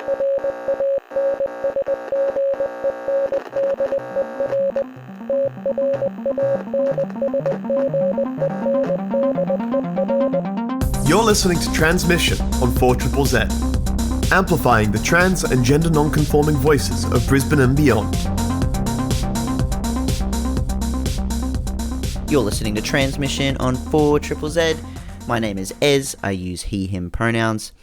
You're listening to Transmission on 4ZZZ, amplifying the trans and gender non-conforming voices of Brisbane and beyond. You're listening to Transmission on 4ZZZ. My name is Ez. I use he, him pronouns.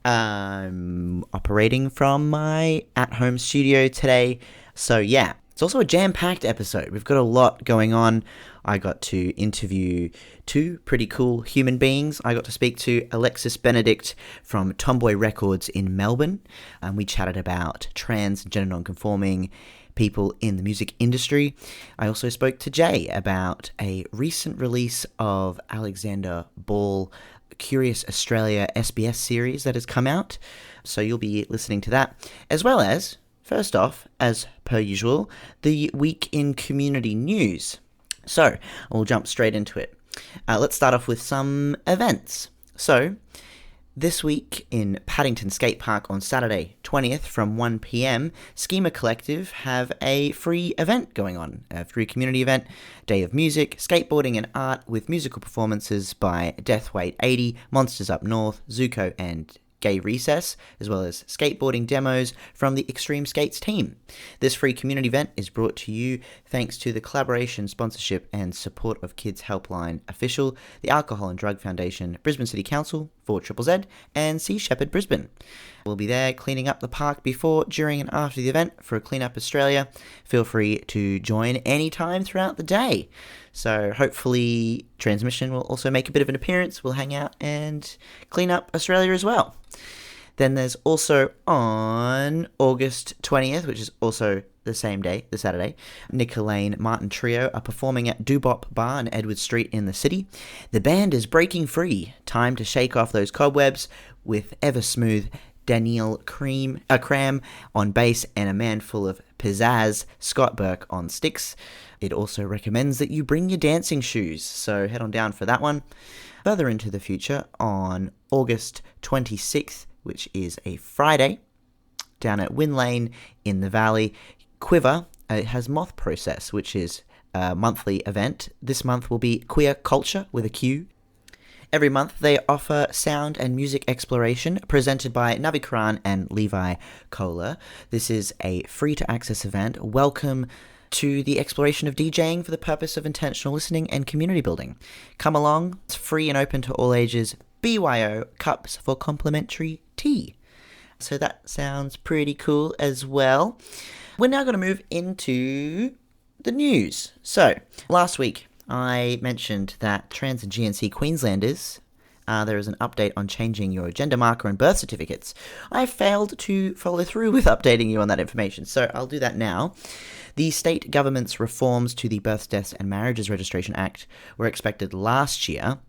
I'm operating from my at-home studio today. So yeah, it's also a jam-packed episode. We've got a lot going on. I got to interview two pretty cool human beings. I got to speak to Alexis Benedict from Tomboi Records in Melbourne, and we chatted about trans and gender non-conforming people in the music industry. I also spoke to Jay about a recent release of Alexander Ball Curious Australia SBS series that has come out. So you'll be listening to that, as well as, first off, as per usual, the week in community news. So, we'll jump straight into it. Let's start off with some events. So, this week in Paddington Skate Park on Saturday 20th from 1pm, Schema Collective have a free event going on. A free community event, day of music, skateboarding and art with musical performances by Deathweight 80, Monsters Up North, Zuko and Gay Recess, as well as skateboarding demos from the Extreme Skates team. This free community event is brought to you thanks to the collaboration, sponsorship and support of Kids Helpline Official, the Alcohol and Drug Foundation, Brisbane City Council, 4ZZZ, and Sea Shepherd Brisbane. We'll be there cleaning up the park before, during and after the event for Clean Up Australia. Feel free to join anytime throughout the day. So hopefully Transmission will also make a bit of an appearance. We'll hang out and clean up Australia as well. Then there's also on August 20th, which is also the same day, the Saturday, Nick Elaine Martin Trio are performing at Doobop Bar on Edward Street in the city. The band is breaking free. Time to shake off those cobwebs with ever smooth Daniel Cram on bass and a man full of pizzazz, Scott Burke on sticks. It also recommends that you bring your dancing shoes, so head on down for that one. Further into the future, on August 26th, which is a Friday, down at Wynn Lane in the Valley, Quiver has Moth Process, which is a monthly event. This month will be Queer Culture with a Q. Every month they offer sound and music exploration presented by Navi Karan and Levi Kohler. This is a free-to-access event. Welcome to the exploration of DJing for the purpose of intentional listening and community building. Come along, it's free and open to all ages. BYO cups for complimentary tea. So that sounds pretty cool as well. We're now going to move into the news. So, last week I mentioned that Trans and GNC Queenslanders, there is an update on changing your gender marker and birth certificates. I failed to follow through with updating you on that information, so I'll do that now. The state government's reforms to the Births, Deaths and Marriages Registration Act were expected last year,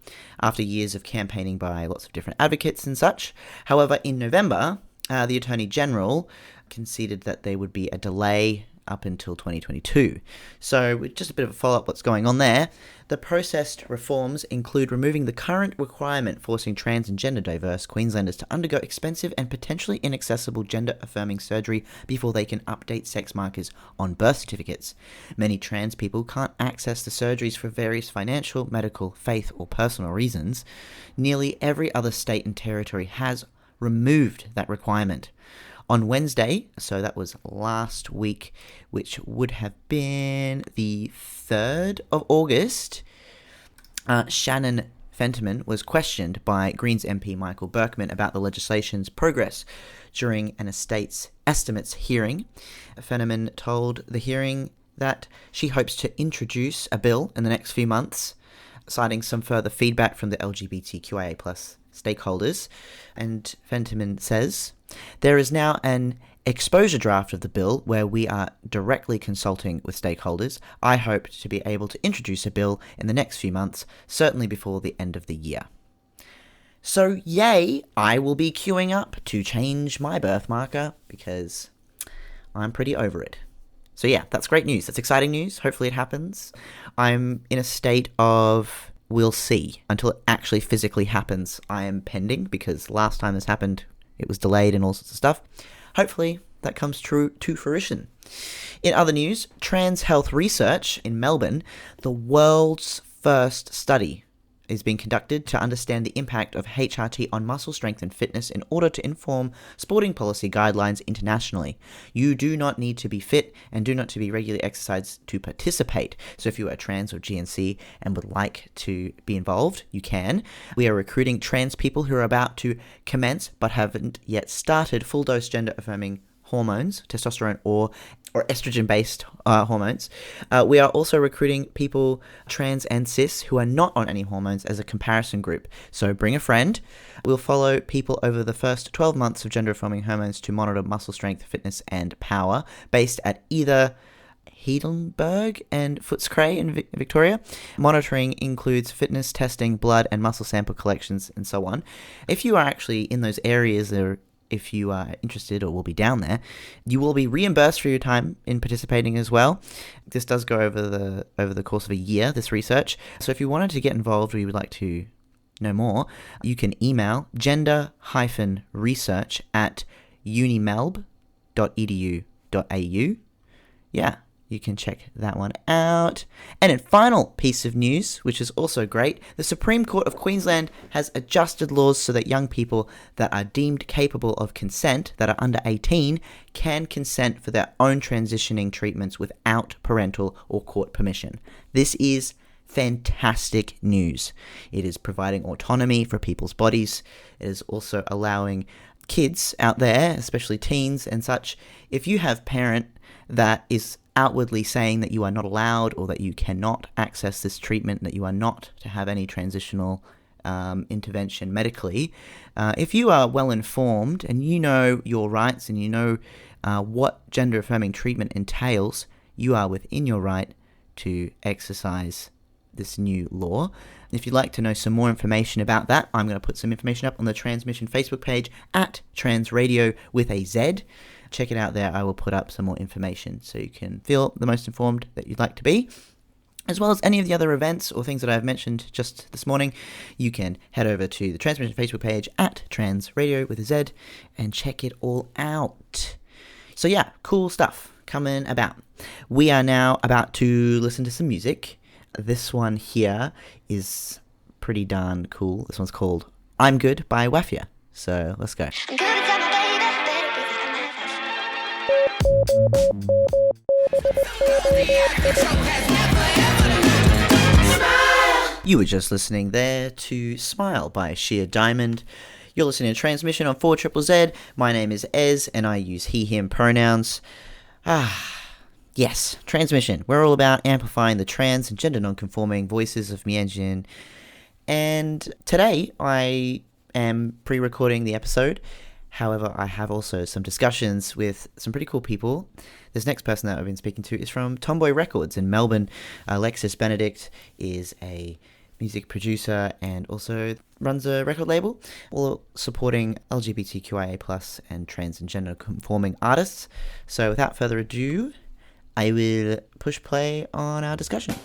after years of campaigning by lots of different advocates and such. However, in November, the Attorney General conceded that there would be a delay up until 2022. So, just a bit of a follow-up what's going on there. The processed reforms include removing the current requirement forcing trans and gender diverse Queenslanders to undergo expensive and potentially inaccessible gender-affirming surgery before they can update sex markers on birth certificates. Many trans people can't access the surgeries for various financial, medical, faith, or personal reasons. Nearly every other state and territory has removed that requirement. On Wednesday, so that was last week, which would have been the 3rd of August, Shannon Fentiman was questioned by Greens MP Michael Berkman about the legislation's progress during an estates estimates hearing. Fentiman told the hearing that she hopes to introduce a bill in the next few months, citing some further feedback from the LGBTQIA+ stakeholders. And Fentiman says, "There is now an exposure draft of the bill where we are directly consulting with stakeholders. I hope to be able to introduce a bill in the next few months, certainly before the end of the year." So yay, I will be queuing up to change my birth marker because I'm pretty over it. So yeah, that's great news. That's exciting news. Hopefully it happens. I'm in a state of we'll see until it actually physically happens. I am pending because last time this happened, it was delayed and all sorts of stuff. hopefully that comes true to fruition. In other news, Trans Health Research in Melbourne, the world's first study is being conducted to understand the impact of HRT on muscle strength and fitness in order to inform sporting policy guidelines internationally. You do not need to be fit and do not to be regularly exercised to participate. So if you are trans or GNC and would like to be involved, you can. We are recruiting trans people who are about to commence but haven't yet started full dose gender affirming hormones, testosterone or estrogen-based hormones. We are also recruiting people, trans and cis, who are not on any hormones as a comparison group. So bring a friend. We'll follow people over the first 12 months of gender-affirming hormones to monitor muscle strength, fitness, and power, based at either Heidelberg and Footscray in Victoria. Monitoring includes fitness testing, blood and muscle sample collections, and so on. If you are actually in those areas, or if you are interested or will be down there, you will be reimbursed for your time in participating as well. This does go over the course of a year, this research. So if you wanted to get involved or you would like to know more, you can email gender-research@unimelb.edu.au. Yeah, you can check that one out. And in final piece of news, which is also great, the Supreme Court of Queensland has adjusted laws so that young people that are deemed capable of consent, that are under 18, can consent for their own transitioning treatments without parental or court permission. This is fantastic news. It is providing autonomy for people's bodies. It is also allowing kids out there, especially teens and such, if you have a parent that is outwardly saying that you are not allowed or that you cannot access this treatment, that you are not to have any transitional intervention medically, if you are well informed and you know your rights and you know what gender affirming treatment entails, you are within your right to exercise this new law. If you'd like to know some more information about that, I'm going to put some information up on the Transmission Facebook page at Trans Radio with a Z. Check it out there. I will put up some more information so you can feel the most informed that you'd like to be. As well as any of the other events or things that I've mentioned just this morning, you can head over to the Transmission Facebook page at Trans Radio with a Z and check it all out. So yeah, cool stuff coming about. We are now about to listen to some music. This one here is pretty darn cool. This one's called I'm Good by Wafia. So let's go. You were just listening there to Smile by Sheer Diamond. You're listening to Transmission on 4ZZZ. My name is Ez and I use he, him pronouns. Yes, Transmission. We're all about amplifying the trans and gender non-conforming voices of Meanjin. And today I am pre-recording the episode. However, I have also some discussions with some pretty cool people. This next person that I've been speaking to is from Tomboi Records in Melbourne. Alexis Benedict is a music producer and also runs a record label, all supporting LGBTQIA+ and trans and gender conforming artists. So without further ado, I will push play on our discussion.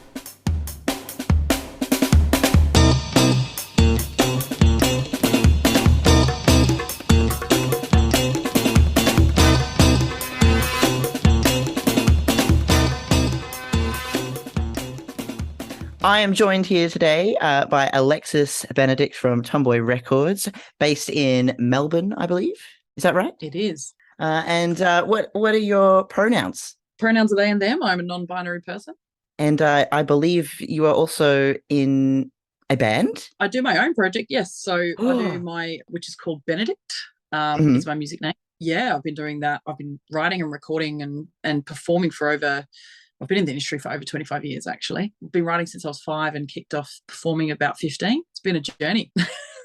I am joined here today by Alexis Benedict from Tomboi Records, based in Melbourne, I believe. Is that right? It is. And what are your pronouns? Pronouns are they and them. I'm a non-binary person. And I believe you are also in a band? I do my own project, yes. So I do which is called Benedict, is my music name. Yeah, I've been doing that. I've been writing and recording and performing I've been in the industry for over 25 years, actually. I've been writing since I was 5 and kicked off performing about 15. It's been a journey.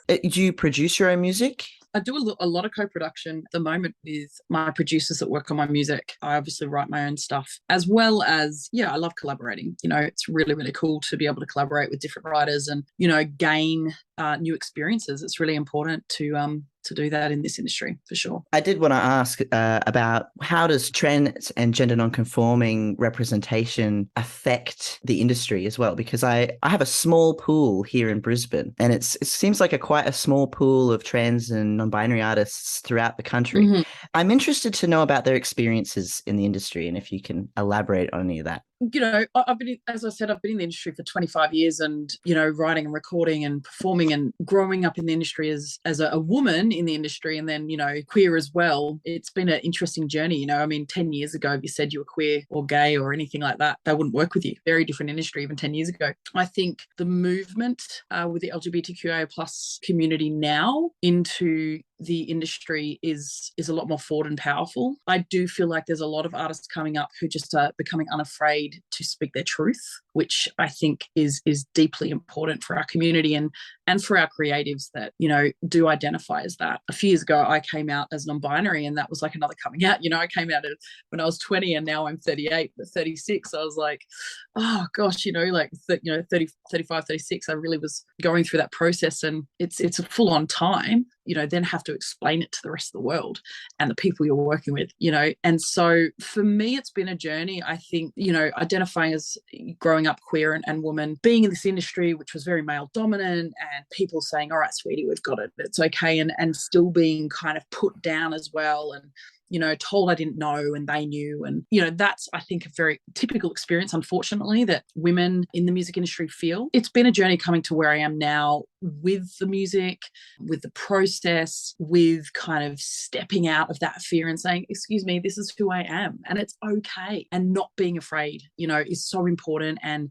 Do you produce your own music? I do a lot of co-production at the moment with my producers that work on my music. I obviously write my own stuff, as well as, I love collaborating. It's really, really cool to be able to collaborate with different writers and, gain new experiences. It's really important to to do that in this industry, for sure. I did want to ask about how does trans and gender non-conforming representation affect the industry as well? Because I have a small pool here in Brisbane, and it seems like quite a small pool of trans and non-binary artists throughout the country. Mm-hmm. I'm interested to know about their experiences in the industry and if you can elaborate on any of that. You know, as I said, I've been in the industry for 25 years and, you know, writing and recording and performing and growing up in the industry as a woman in the industry and then, you know, queer as well. It's been an interesting journey. You know, I mean, 10 years ago, if you said you were queer or gay or anything like that, they wouldn't work with you. Very different industry even 10 years ago. I think the movement with the LGBTQIA plus community now into the industry is a lot more forward and powerful. I do feel like there's a lot of artists coming up who just are becoming unafraid to speak their truth, which I think is deeply important for our community and for our creatives that, you know, do identify as that. A few years ago, I came out as non-binary and that was like another coming out. You know, I came out when I was 20 and now I'm 38, but 36. I was like, oh gosh, you know, like, 30, 35, 36, I really was going through that process and it's a full on time, you know, then have to explain it to the rest of the world and the people you're working with, you know. And so for me, it's been a journey. I think, you know, identifying as growing up queer and woman, being in this industry, which was very male dominant and people saying, all right, sweetie, we've got it, it's okay. And still being kind of put down as well. And, you know, told I didn't know and they knew. And, you know, that's, I think, a very typical experience, unfortunately, that women in the music industry feel. It's been a journey coming to where I am now with the music, with the process, with kind of stepping out of that fear and saying, excuse me, this is who I am. And it's okay. And not being afraid, you know, is so important. And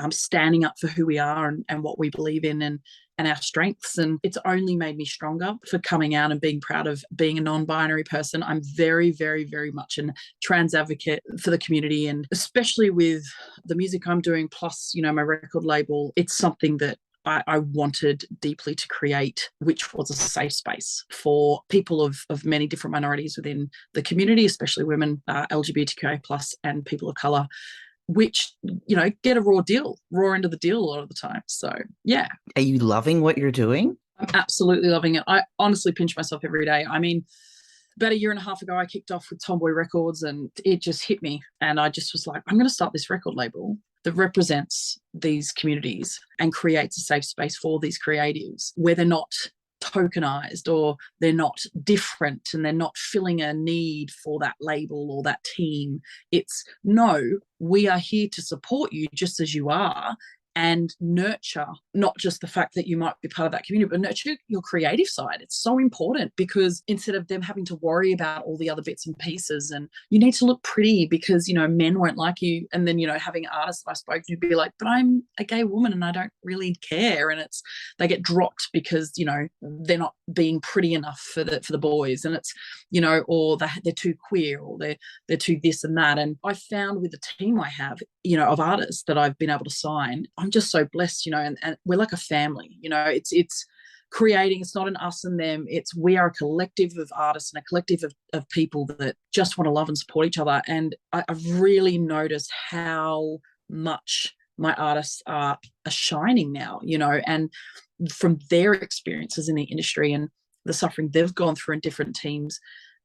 standing up for who we are and what we believe in and our strengths. And it's only made me stronger for coming out and being proud of being a non-binary person. I'm very, very, very much a trans advocate for the community. And especially with the music I'm doing, plus, you know, my record label, it's something that I wanted deeply to create, which was a safe space for people of many different minorities within the community, especially women, LGBTQI plus and people of colour, which, you know, get a raw end of the deal a lot of the time. So, yeah. Are you loving what you're doing? I'm absolutely loving it. I honestly pinch myself every day. I mean, about a year and a half ago, I kicked off with Tomboi Records and it just hit me. And I just was like, I'm going to start this record label that represents these communities and creates a safe space for these creatives where they're not tokenized or they're not different and they're not filling a need for that label or that team. It's no, we are here to support you just as you are and nurture not just the fact that you might be part of that community, but nurture your creative side. It's so important because instead of them having to worry about all the other bits and pieces and you need to look pretty because, you know, men won't like you. And then, you know, having artists I spoke to be like, but I'm a gay woman and I don't really care. And they get dropped because, you know, they're not being pretty enough for the boys. And it's, you know, or they're too queer or they're too this and that. And I found with the team I have, you know, of artists that I've been able to sign, I'm just so blessed, you know, and we're like a family, you know, it's creating, it's not an us and them, it's we are a collective of artists and a collective of people that just want to love and support each other. And I've really noticed how much my artists are shining now, you know, and from their experiences in the industry and the suffering they've gone through in different teams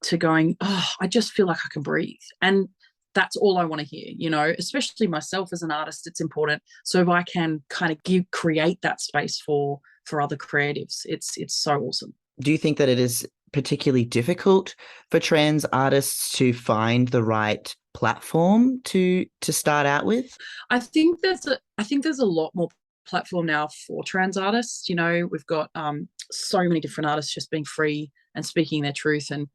to going, oh, I just feel like I can breathe. And that's all I want to hear, you know, especially myself as an artist, it's important. So if I can kind of create that space for other creatives, it's so awesome. Do you think that it is particularly difficult for trans artists to find the right platform to start out with? I think there's a lot more platform now for trans artists. You know, we've got so many different artists just being free and speaking their truth, and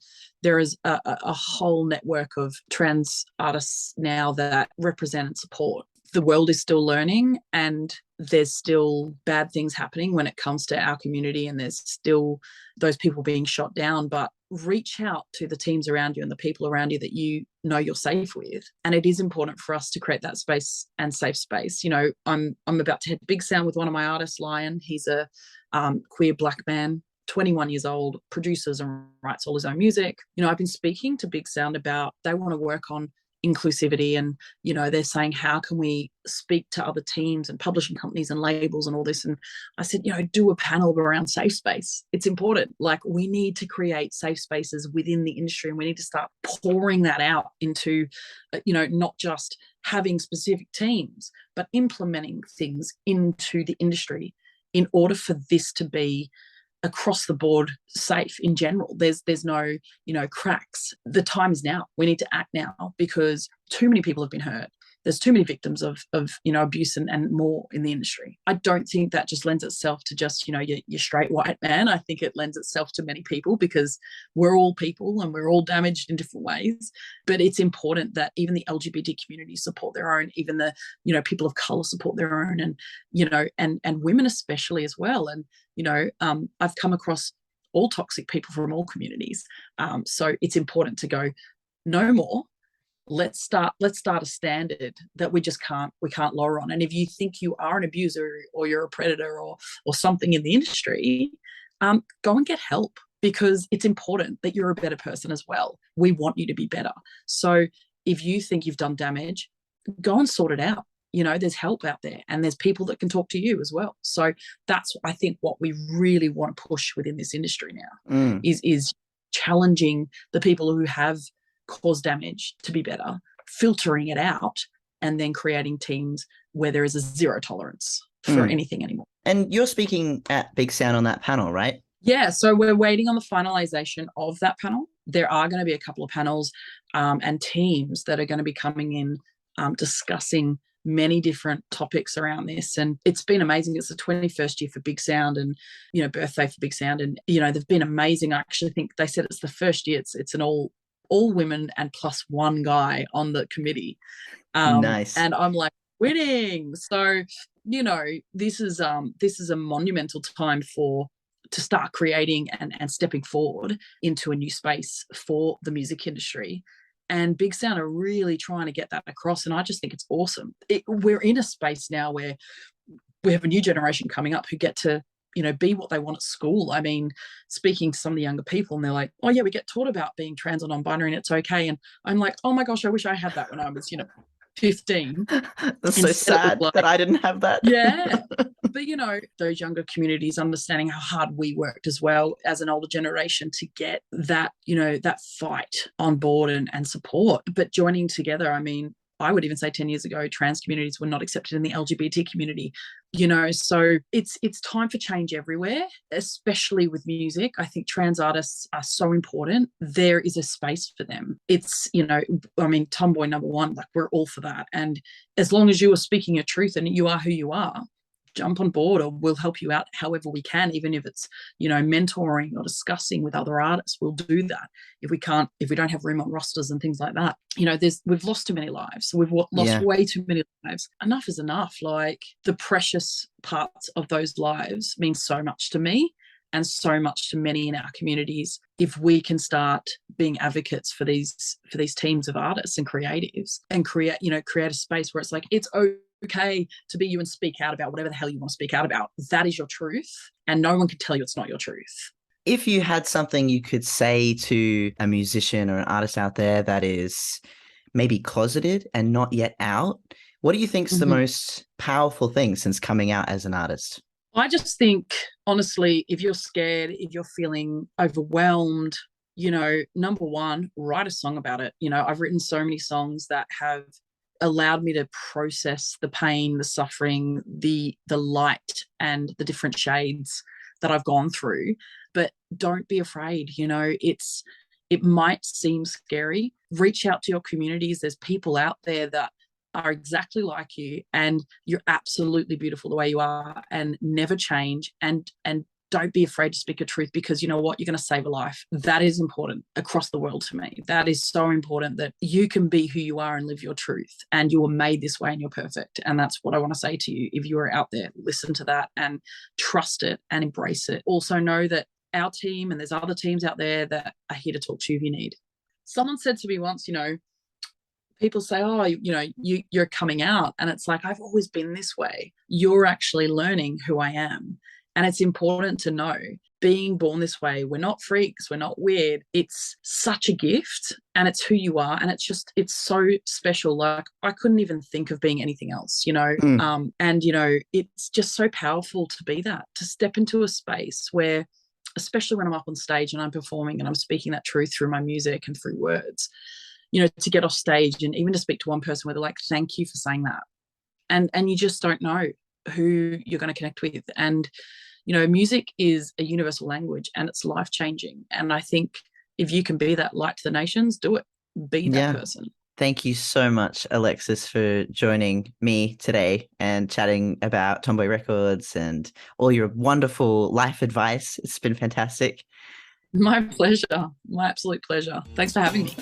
there is a whole network of trans artists now that represent and support. The world is still learning and there's still bad things happening when it comes to our community and there's still those people being shot down, but reach out to the teams around you and the people around you that you know you're safe with. And it is important for us to create that space and safe space. You know, I'm about to head to Big Sound with one of my artists, Lion. He's a queer black man, 21 years old, produces and writes all his own music. You know, I've been speaking to Big Sound about they want to work on inclusivity, and they're saying, how can we speak to other teams and publishing companies and labels and all this? And I said, do a panel around safe space. It's important. Like, we need to create safe spaces within the industry, and we need to start pouring that out into not just having specific teams, but implementing things into the industry in order for this to be across the board safe in general. There's no cracks. The time is now. We need to act now, because too many people have been hurt. There's too many victims of abuse and more in the industry. I don't think that just lends itself to just your straight white man. I think it lends itself to many people, because we're all people and we're all damaged in different ways. But it's important that even the LGBT community support their own, even the people of color support their own, and and women especially as well. And I've come across all toxic people from all communities. So it's important to go, no more. Let's start a standard that we can't lower on. And if you think you are an abuser, or you're a predator, or something in the industry, go and get help, because it's important that you're a better person as well. We want you to be better. So if you think you've done damage, go and sort it out. There's help out there, and there's people that can talk to you as well. So that's, I think, what we really want to push within this industry now, is challenging the people who have caused damage to be better, filtering it out, and then creating teams where there is a zero tolerance for anything anymore. And you're speaking at Big Sound on that panel, right? Yeah, so we're waiting on the finalization of that panel. There are going to be a couple of panels and teams that are going to be coming in discussing many different topics around this. And it's been amazing. It's the 21st year for Big Sound, and birthday for Big Sound, and they've been amazing. I actually think they said it's the first year it's an all women and plus one guy on the committee. Nice. And I'm like, winning. So this is a monumental time to start creating and stepping forward into a new space for the music industry. And Big Sound are really trying to get that across, and I just think it's awesome. We're in a space now where we have a new generation coming up who get to be what they want at school. I mean, speaking to some of the younger people, and they're like, oh yeah, we get taught about being trans or non-binary and it's okay. And I'm like, oh my gosh, I wish I had that when I was 15. That's so sad that I didn't have that. Yeah. But those younger communities understanding how hard we worked as well as an older generation to get that that fight on board and support. But joining together, I mean, I would even say 10 years ago, trans communities were not accepted in the LGBT community, so it's time for change everywhere, especially with music. I think trans artists are so important. There is a space for them. It's, I mean, Tomboy number one, like, we're all for that. And as long as you are speaking your truth and you are who you are, jump on board, or we'll help you out however we can, even if it's mentoring or discussing with other artists. We'll do that. If we don't have room on rosters and things like that, we've lost too many lives. We've lost way too many lives. Enough is enough. Like, the precious parts of those lives mean so much to me and so much to many in our communities. If we can start being advocates for these teams of artists and creatives, and create a space where it's like, it's okay to be you and speak out about whatever the hell you want to speak out about. That is your truth, and no one can tell you it's not your truth. If you had something you could say to a musician or an artist out there that is maybe closeted and not yet out, what do you think is the most powerful thing since coming out as an artist? I just think, honestly, if you're scared, if you're feeling overwhelmed, number one, write a song about it. I've written so many songs that have allowed me to process the pain, the suffering, the light, and the different shades that I've gone through. But don't be afraid. It might seem scary. Reach out to your communities. There's people out there that are exactly like you, and you're absolutely beautiful the way you are, and never change. And don't be afraid to speak your truth, because you know what? You're going to save a life. That is important across the world to me. That is so important, that you can be who you are and live your truth, and you were made this way and you're perfect. And that's what I want to say to you. If you are out there, listen to that and trust it and embrace it. Also know that our team, and there's other teams out there that are here to talk to you if you need. Someone said to me once, people say, oh, you're coming out. And it's like, I've always been this way. You're actually learning who I am. And it's important to know being born this way. We're not freaks, we're not weird. It's such a gift, and it's who you are, and it's so special. Like, I couldn't even think of being anything else, and it's just so powerful to be that, to step into a space where, especially when I'm up on stage and I'm performing and I'm speaking that truth through my music and through words, to get off stage and even to speak to one person where they're like, thank you for saying that. And you just don't know who you're going to connect with. And, music is a universal language, and it's life-changing. And I think if you can be that light to the nations, do it. Be that person. Thank you so much, Alexis, for joining me today and chatting about Tomboi Records and all your wonderful life advice. It's been fantastic. My pleasure. My absolute pleasure. Thanks for having me.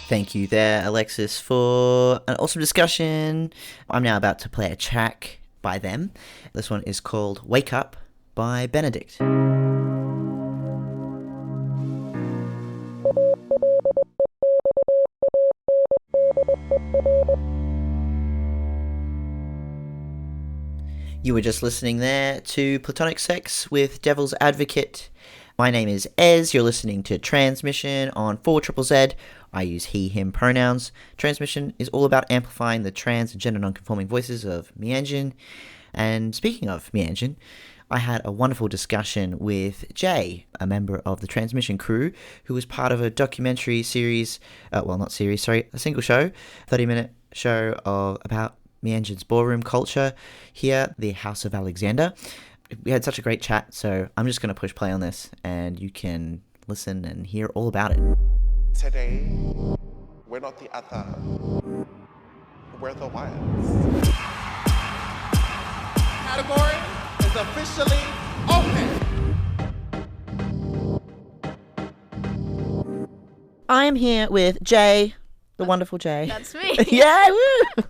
Thank you there, Alexis, for an awesome discussion. I'm now about to play a track by them. This one is called Wake Up by Benedict. You were just listening there to Platonic Sex with Devil's Advocate. My name is Ez. You're listening to Transmission on 4ZZZ. I use he, him pronouns. Transmission is all about amplifying the trans and gender non-conforming voices of Meanjin. And speaking of Meanjin, I had a wonderful discussion with Jay, a member of the Transmission crew, who was part of a documentary series, a single show, 30-minute show about Meanjin's ballroom culture here, the House of Alexander. We had such a great chat, so I'm just going to push play on this, and you can listen and hear all about it. Today, we're not the other, we're the ones. Category is officially open. I am here with Jay, the wonderful Jay. That's me. Yeah, woo!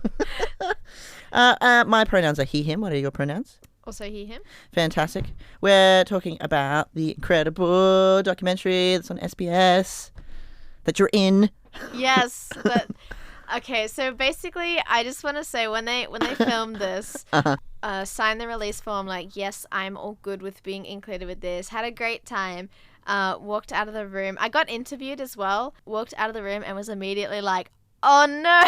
My pronouns are he, him. What are your pronouns? Also he, him. Fantastic. We're talking about the incredible documentary that's on SBS that you're in. Yes. Okay, so basically, I just want to say when they filmed this, signed the release form, like, yes, I'm all good with being included with this. Had a great time. Walked out of the room. I got interviewed as well. Walked out of the room and was immediately like, oh no.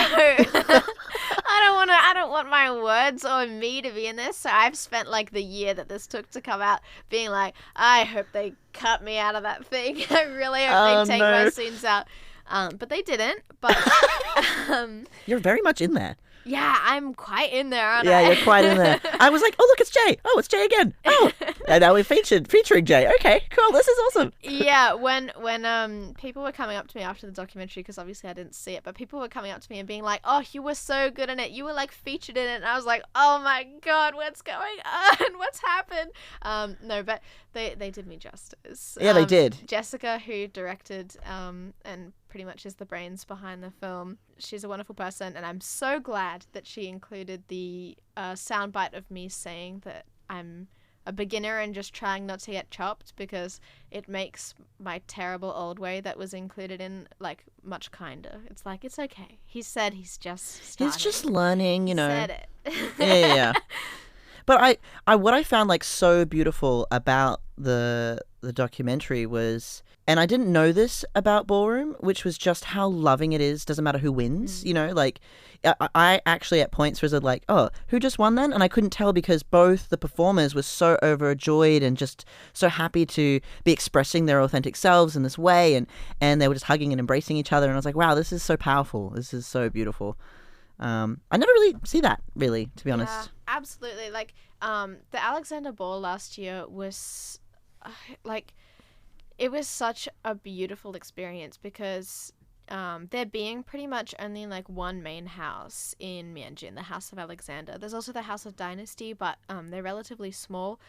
I don't want my words or me to be in this. So I've spent like the year that this took to come out being like, I hope they cut me out of that thing. I really hope they take my scenes out. But they didn't. But You're very much in there. Yeah, I'm quite in there, aren't I? Yeah, you're quite in there. I was like, oh, look, it's Jay. Oh, it's Jay again. Oh, and now we're featuring Jay. Okay, cool. This is awesome. Yeah, when people were coming up to me after the documentary, because obviously I didn't see it, but people were coming up to me and being like, oh, you were so good in it. You were like featured in it. And I was like, oh my God, what's going on? What's happened? No, but they did me justice. Yeah, they did. Jessica, who directed and pretty much is the brains behind the film, she's a wonderful person, and I'm so glad that she included the soundbite of me saying that I'm a beginner and just trying not to get chopped, because it makes my terrible old way that was included in like much kinder. It's like, it's okay. He said he's just starting. He's just learning, you know. Said it. Yeah. But I what I found like so beautiful about the documentary was, and I didn't know this about ballroom, which was just how loving it is. Doesn't matter who wins, you know, like I actually at points was like, oh, who just won then? And I couldn't tell because both the performers were so overjoyed and just so happy to be expressing their authentic selves in this way. And they were just hugging and embracing each other. And I was like, wow, this is so powerful. This is so beautiful. I never really see that, really, to be honest. Yeah, absolutely. Like, the Alexander Ball last year was, like, it was such a beautiful experience because there being pretty much only, like, one main house in Meanjin, the House of Alexander. There's also the House of Dynasty, but they're relatively small.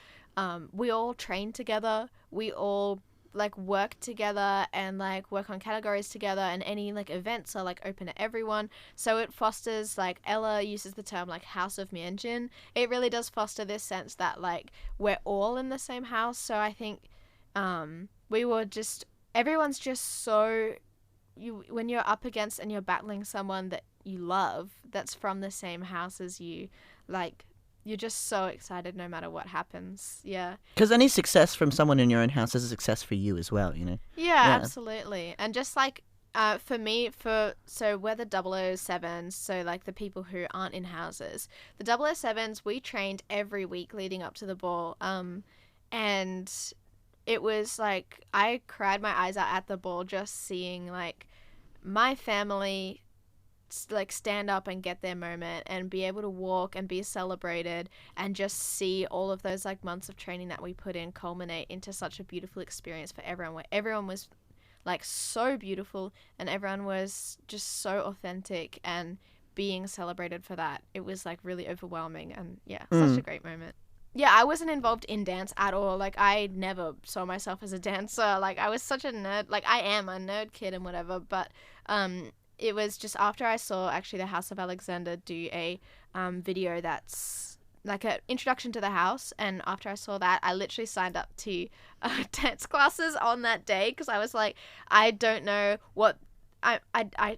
We all train together. We all like work together and like work on categories together, and any like events are like open to everyone, so it fosters, like Ella uses the term like House of Meanjin. It really does foster this sense that like we're all in the same house. So I think everyone's just so, when you're up against and you're battling someone that you love that's from the same house as you, like, you're just so excited no matter what happens. Yeah. Because any success from someone in your own house is a success for you as well, you know? Yeah, absolutely. And just like, for me, so we're the 007s, so like the people who aren't in houses. The 007s, we trained every week leading up to the ball. And it was like, I cried my eyes out at the ball just seeing like my family like stand up and get their moment and be able to walk and be celebrated and just see all of those like months of training that we put in culminate into such a beautiful experience for everyone, where everyone was like so beautiful and everyone was just so authentic and being celebrated for that. It was like really overwhelming and such a great moment. Yeah, I wasn't involved in dance at all. Like, I never saw myself as a dancer. Like, I was such a nerd. Like, I am a nerd kid and whatever, but it was just after I saw actually the House of Alexander do a video that's like an introduction to the house, and after I saw that, I literally signed up to dance classes on that day because I was like, I don't know what I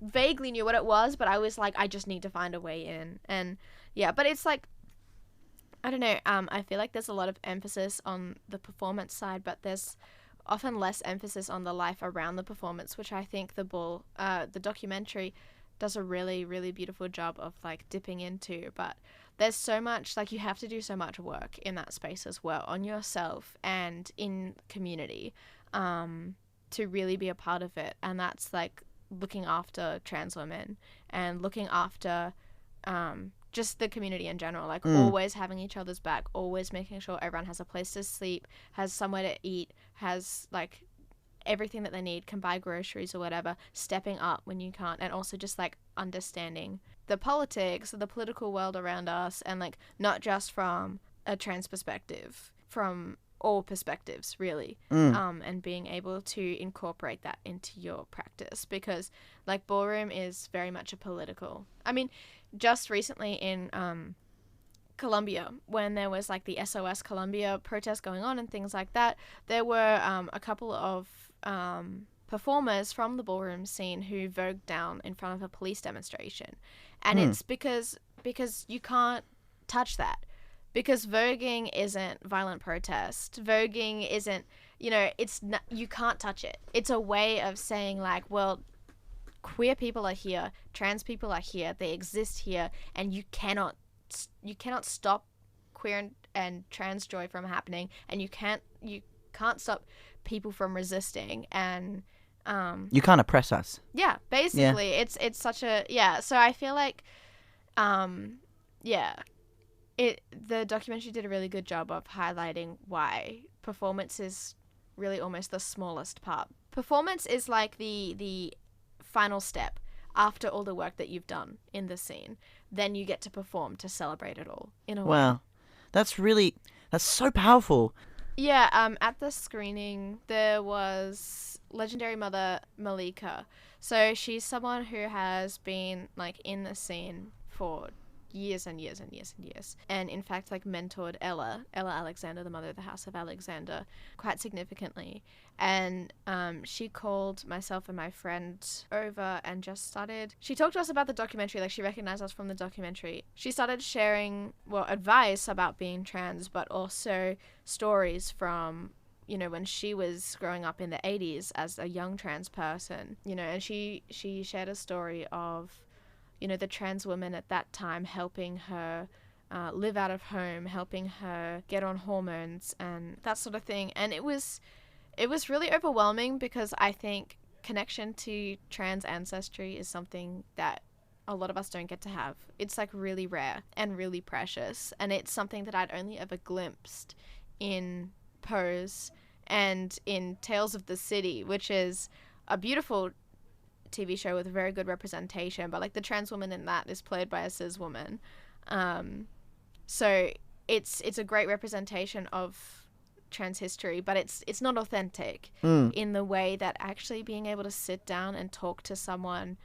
vaguely knew what it was, but I was like, I just need to find a way in. And yeah, but it's like, I don't know, I feel like there's a lot of emphasis on the performance side, but there's often less emphasis on the life around the performance, which I think the documentary does a really, really beautiful job of like dipping into. But there's so much, like, you have to do so much work in that space as well, on yourself and in community, to really be a part of it. And that's like looking after trans women and looking after just the community in general, like always having each other's back, always making sure everyone has a place to sleep, has somewhere to eat, has like everything that they need, can buy groceries or whatever, stepping up when you can't, and also just like understanding the politics, the political world around us, and like not just from a trans perspective, from all perspectives really, and being able to incorporate that into your practice, because like ballroom is very much a political, I mean, just recently in Colombia, when there was like the SOS Colombia protest going on and things like that, there were a couple of performers from the ballroom scene who vogued down in front of a police demonstration, and it's because you can't touch that, because voguing isn't violent protest, voguing isn't, you know, it's not, you can't touch it. It's a way of saying like, well, queer people are here, trans people are here, they exist here, and you cannot stop queer and trans joy from happening, and you can't stop people from resisting, and you can't oppress us. Yeah, basically, it's such a So I feel like, the documentary did a really good job of highlighting why performance is really almost the smallest part. Performance is like the final step after all the work that you've done in the scene. Then you get to perform to celebrate it all in a way. Wow, that's so powerful. Yeah, at the screening there was legendary mother Malika. So she's someone who has been like in the scene for years and years and years and years, and in fact like mentored Ella Alexander, the mother of the House of Alexander, quite significantly. And she called myself and my friend over and just started, she talked to us about the documentary, like she recognized us from the documentary. She started sharing advice about being trans, but also stories from, you know, when she was growing up in the 80s as a young trans person, you know, and she shared a story of, you know, the trans women at that time helping her live out of home, helping her get on hormones and that sort of thing. And it was really overwhelming, because I think connection to trans ancestry is something that a lot of us don't get to have. It's like really rare and really precious, and it's something that I'd only ever glimpsed in Pose and in Tales of the City, which is a beautiful TV show with very good representation, but like the trans woman in that is played by a cis woman, so it's a great representation of trans history, but it's not authentic in the way that actually being able to sit down and talk to someone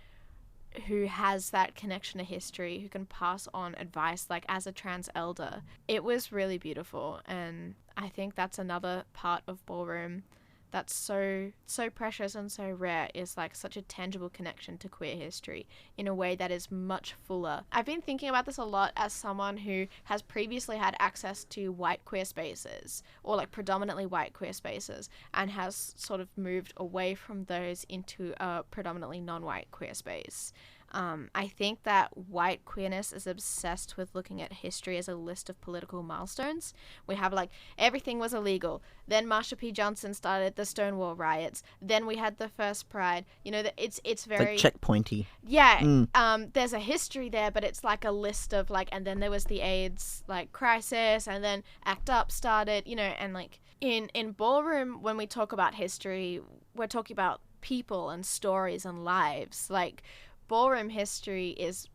who has that connection to history, who can pass on advice like as a trans elder. It was really beautiful, and I think that's another part of ballroom that's so precious and so rare is like such a tangible connection to queer history in a way that is much fuller. I've been thinking about this a lot as someone who has previously had access to white queer spaces, or like predominantly white queer spaces, and has sort of moved away from those into a predominantly non-white queer space. I think that white queerness is obsessed with looking at history as a list of political milestones. We have like everything was illegal. Then Marsha P. Johnson started the Stonewall riots. Then we had the first Pride. You know, it's very like checkpointy. Yeah. There's a history there, but it's like a list of like, and then there was the AIDS like crisis, and then ACT UP started. You know, and like in ballroom, when we talk about history, we're talking about people and stories and lives. Like, ballroom history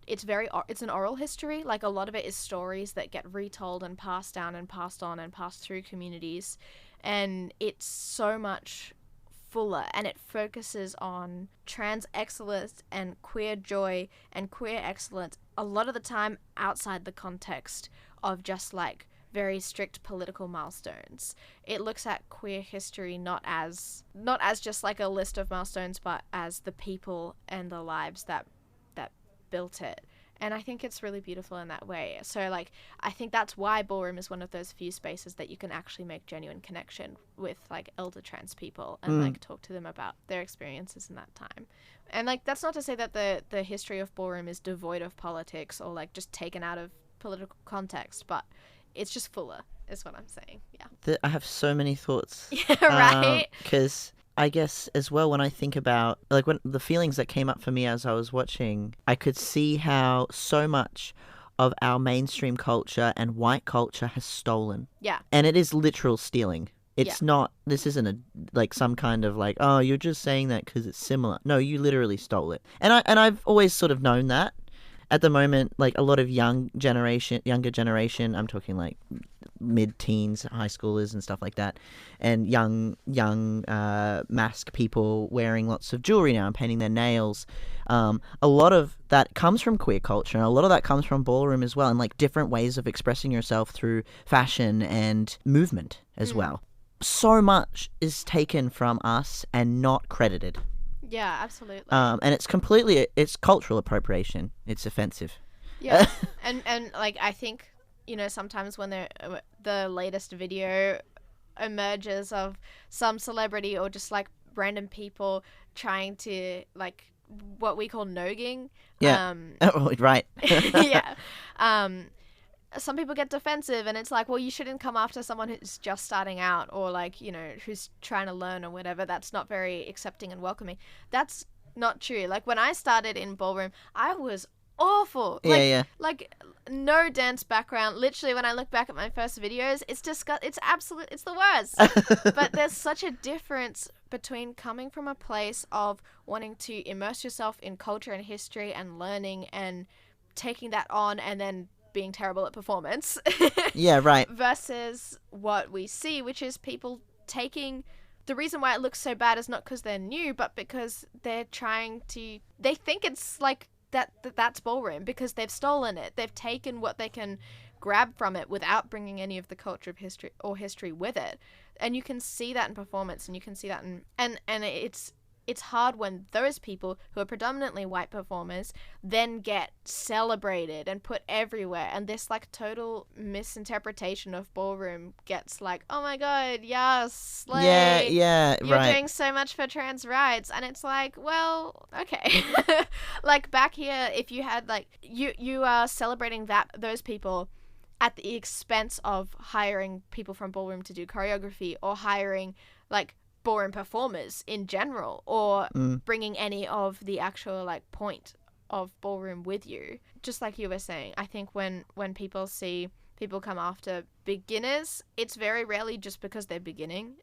it's an oral history. Like, a lot of it is stories that get retold and passed down and passed on and passed through communities, and it's so much fuller, and it focuses on trans excellence and queer joy and queer excellence a lot of the time outside the context of just like very strict political milestones. It looks at queer history not as just like a list of milestones, but as the people and the lives that built it. And I think it's really beautiful in that way. So like, I think that's why ballroom is one of those few spaces that you can actually make genuine connection with like elder trans people and like talk to them about their experiences in that time. And like, that's not to say that the history of ballroom is devoid of politics or like just taken out of political context, but it's just fuller, is what I'm saying. Yeah. I have so many thoughts. Yeah, right? Because I guess as well, when I think about, like, when the feelings that came up for me as I was watching, I could see how so much of our mainstream culture and white culture has stolen. Yeah. And it is literal stealing. It's not, this isn't like some kind of like, oh, you're just saying that because it's similar. No, you literally stole it. And I've always sort of known that. At the moment, like a lot of younger generation, I'm talking like mid-teens, high schoolers and stuff like that, and young mask people wearing lots of jewelry now and painting their nails. A lot of that comes from queer culture, and a lot of that comes from ballroom as well, and like different ways of expressing yourself through fashion and movement as well. So much is taken from us and not credited. Yeah, absolutely. And it's cultural appropriation. It's offensive. Yeah. and like, I think, you know, sometimes when the latest video emerges of some celebrity or just like random people trying to like what we call nogging. Yeah. Right. Yeah. Some people get defensive, and it's like, well, you shouldn't come after someone who's just starting out or like, you know, who's trying to learn or whatever. That's not very accepting and welcoming. That's not true. Like, when I started in ballroom, I was awful. Like, no dance background. Literally, when I look back at my first videos, it's the worst. But there's such a difference between coming from a place of wanting to immerse yourself in culture and history and learning and taking that on and then being terrible at performance. Yeah, right. Versus what we see, which is people taking... The reason why it looks so bad is not because they're new, but because they're trying to... They think it's like that's ballroom because they've stolen it. They've taken what they can grab from it without bringing any of the culture of history with it. And you can see that in performance, and you can see that in... And it's hard when those people who are predominantly white performers then get celebrated and put everywhere, and this like total misinterpretation of ballroom gets like, oh my god, yes, slay, you're doing so much for trans rights. And it's like, well, okay. Like, back here, if you had like you are celebrating those people at the expense of hiring people from ballroom to do choreography, or hiring like ballroom performers in general, or bringing any of the actual like point of ballroom with you. Just like you were saying, I think when people see people come after beginners, it's very rarely just because they're beginning.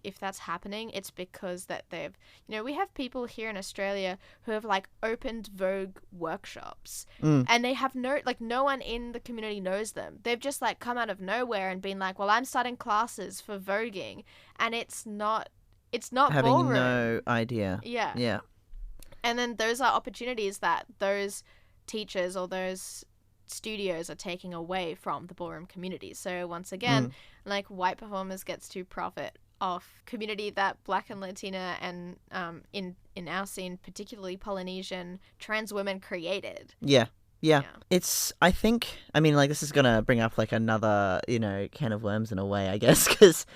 If that's happening, it's because that they've, you know, we have people here in Australia who have like opened Vogue workshops, and they have no one in the community knows them. They've just like come out of nowhere and been like, well, I'm starting classes for voguing, and it's not having ballroom. No idea. Yeah. And then those are opportunities that those teachers or those studios are taking away from the ballroom community. So once again, like, white performers gets to profit of community that Black and Latina and in our scene, particularly Polynesian trans women created. Yeah. It's, I think, I mean, like, this is going to bring up, like, another, can of worms in a way, I guess, because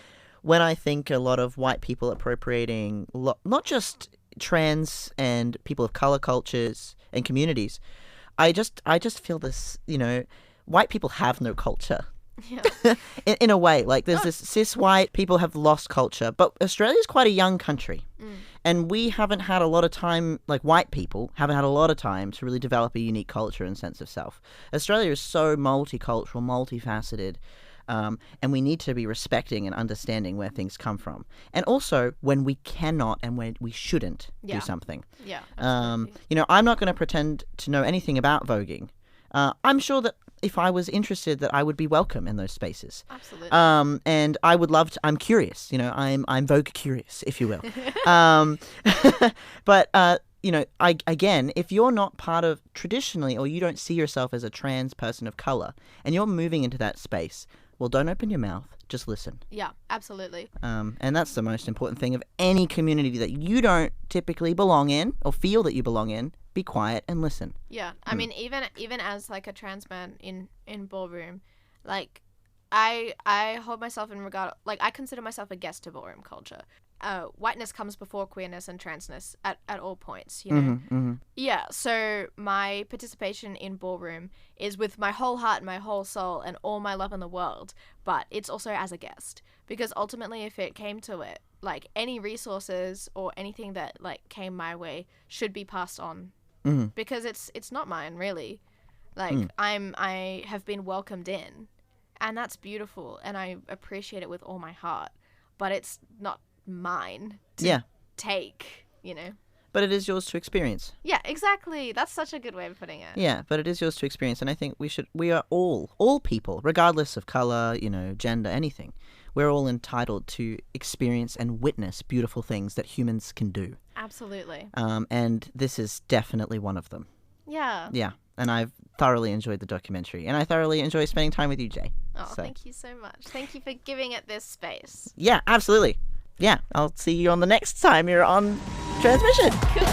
when I think a lot of white people appropriating, not just trans and people of color cultures and communities, I just feel this, white people have no culture. Yeah. in a way, like, there's this cis white people have lost culture, but Australia's quite a young country. And we haven't had a lot of time, like white people haven't had a lot of time to really develop a unique culture and sense of self. Australia is so multicultural, multifaceted, and we need to be respecting and understanding where things come from. And also when we cannot and when we shouldn't do something. Yeah, absolutely. I'm not going to pretend to know anything about voguing. I'm sure that if I was interested, that I would be welcome in those spaces. Absolutely. And I would love to. I'm curious. I'm Vogue curious, if you will. But again, if you're not part of traditionally, or you don't see yourself as a trans person of color, and you're moving into that space, well, don't open your mouth. Just listen. Yeah, absolutely. And that's the most important thing of any community that you don't typically belong in or feel that you belong in. Be quiet and listen. Yeah, I mean, even as like a trans man in ballroom, like I hold myself in regard, like I consider myself a guest to ballroom culture. Whiteness comes before queerness and transness at all points, Yeah, so my participation in ballroom is with my whole heart and my whole soul and all my love in the world, but it's also as a guest, because ultimately if it came to it, like any resources or anything that like came my way should be passed on. Because it's not mine, really. Like I have been welcomed in, and that's beautiful, and I appreciate it with all my heart. But it's not mine to take, But it is yours to experience. Yeah, exactly. That's such a good way of putting it. Yeah, but it is yours to experience, and I think we are all people, regardless of color, gender, anything. We're all entitled to experience and witness beautiful things that humans can do. Absolutely. And this is definitely one of them. Yeah. Yeah, and I've thoroughly enjoyed the documentary, and I thoroughly enjoy spending time with you, Jay. Oh, thank you so much. Thank you for giving it this space. Yeah, absolutely. Yeah, I'll see you on the next time you're on Transmission. Cool.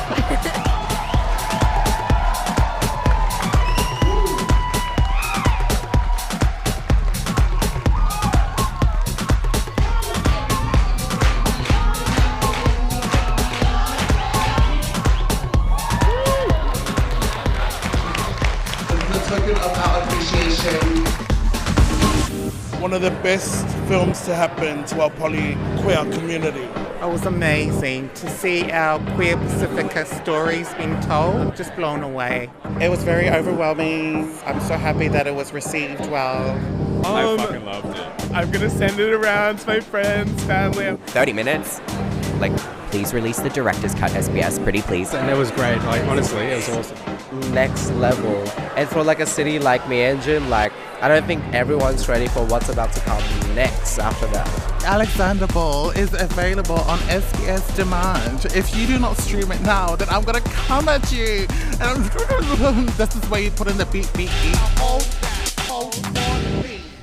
Of our appreciation. One of the best films to happen to our poly-queer community. It was amazing to see our queer Pacifica stories being told. I'm just blown away. It was very overwhelming. I'm so happy that it was received well. I fucking loved it. I'm gonna send it around to my friends, family. 30 minutes. Like, please release the director's cut, SBS, pretty please. And it was great. Like, honestly, it was awesome. Next level. And for like a city like Meanjin, like I don't think everyone's ready for what's about to come next after that. Alexander Ball is available on SBS Demand. If you do not stream it now, then I'm gonna come at you. And this is where you put in the beat.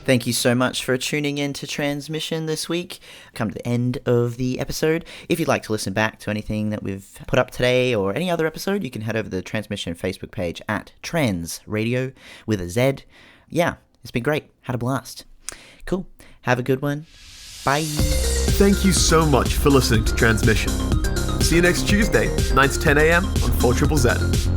Thank you so much for tuning in to Transmission this week. Come to the end of the episode. If you'd like to listen back to anything that we've put up today or any other episode, you can head over to the Transmission Facebook page at Trans Radio with a Z. Yeah, it's been great. Had a blast. Cool. Have a good one. Bye. Thank you so much for listening to Transmission. See you next Tuesday, 9 to 10 a.m. on 4ZZZ.